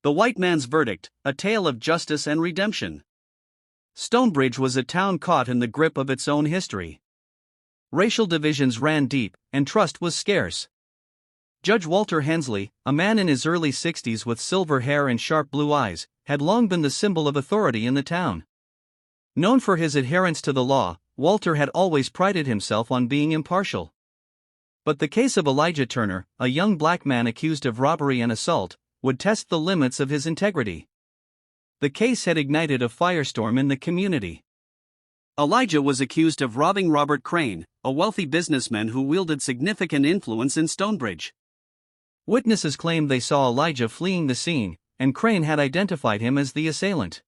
The White Man's Verdict, a tale of justice and redemption. Stonebridge was a town caught in the grip of its own history. Racial divisions ran deep, and trust was scarce. Judge Walter Hensley, a man in his early 60s with silver hair and sharp blue eyes, had long been the symbol of authority in the town. Known for his adherence to the law, Walter had always prided himself on being impartial. But the case of Elijah Turner, a young black man accused of robbery and assault, would test the limits of his integrity. The case had ignited a firestorm in the community. Elijah was accused of robbing Robert Crane, a wealthy businessman who wielded significant influence in Stonebridge. Witnesses claimed they saw Elijah fleeing the scene, and Crane had identified him as the assailant.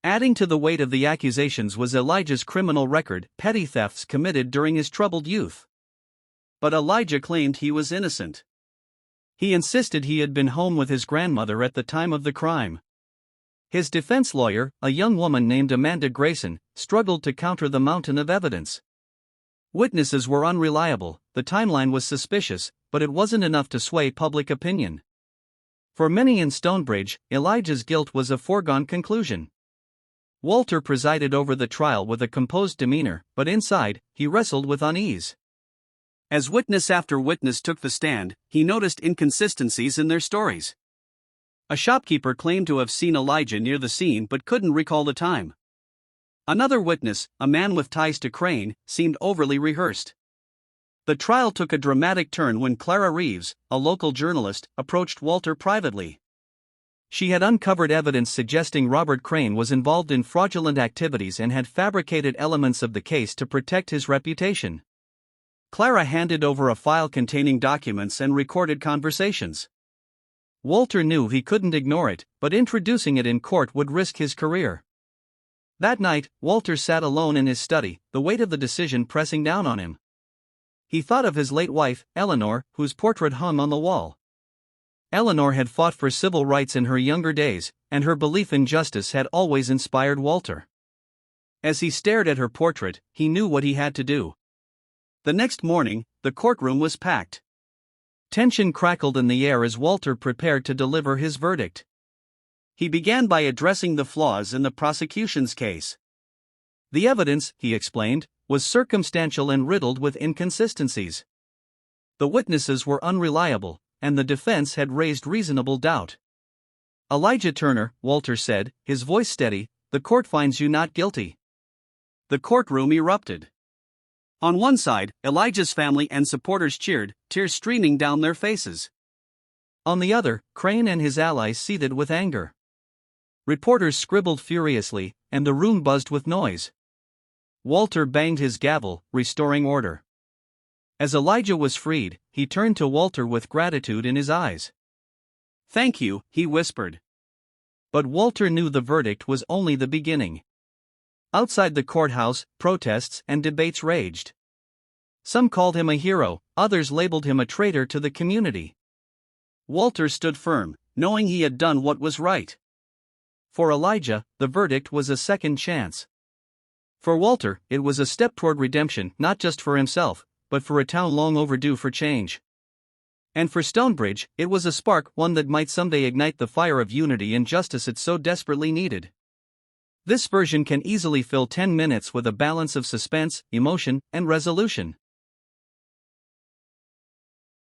Adding to the weight of the accusations was Elijah's criminal record, petty thefts committed during his troubled youth. But Elijah claimed he was innocent. He insisted he had been home with his grandmother at the time of the crime. His defense lawyer, a young woman named Amanda Grayson, struggled to counter the mountain of evidence. Witnesses were unreliable, the timeline was suspicious, but it wasn't enough to sway public opinion. For many in Stonebridge, Elijah's guilt was a foregone conclusion. Walter presided over the trial with a composed demeanor, but inside, he wrestled with unease. As witness after witness took the stand, he noticed inconsistencies in their stories. A shopkeeper claimed to have seen Elijah near the scene but couldn't recall the time. Another witness, a man with ties to Crane, seemed overly rehearsed. The trial took a dramatic turn when Clara Reeves, a local journalist, approached Walter privately. She had uncovered evidence suggesting Robert Crane was involved in fraudulent activities and had fabricated elements of the case to protect his reputation. Clara handed over a file containing documents and recorded conversations. Walter knew he couldn't ignore it, but introducing it in court would risk his career. That night, Walter sat alone in his study, the weight of the decision pressing down on him. He thought of his late wife, Eleanor, whose portrait hung on the wall. Eleanor had fought for civil rights in her younger days, and her belief in justice had always inspired Walter. As he stared at her portrait, he knew what he had to do. The next morning, the courtroom was packed. Tension crackled in the air as Walter prepared to deliver his verdict. He began by addressing the flaws in the prosecution's case. The evidence, he explained, was circumstantial and riddled with inconsistencies. The witnesses were unreliable, and the defense had raised reasonable doubt. Elijah Turner, Walter said, his voice steady, the court finds you not guilty. The courtroom erupted. On one side, Elijah's family and supporters cheered, tears streaming down their faces. On the other, Crane and his allies seethed with anger. Reporters scribbled furiously, and the room buzzed with noise. Walter banged his gavel, restoring order. As Elijah was freed, he turned to Walter with gratitude in his eyes. "Thank you," he whispered. But Walter knew the verdict was only the beginning. Outside the courthouse, protests and debates raged. Some called him a hero, others labeled him a traitor to the community. Walter stood firm, knowing he had done what was right. For Elijah, the verdict was a second chance. For Walter, it was a step toward redemption, not just for himself, but for a town long overdue for change. And for Stonebridge, it was a spark, one that might someday ignite the fire of unity and justice it so desperately needed. This version can easily fill 10 minutes with a balance of suspense, emotion, and resolution.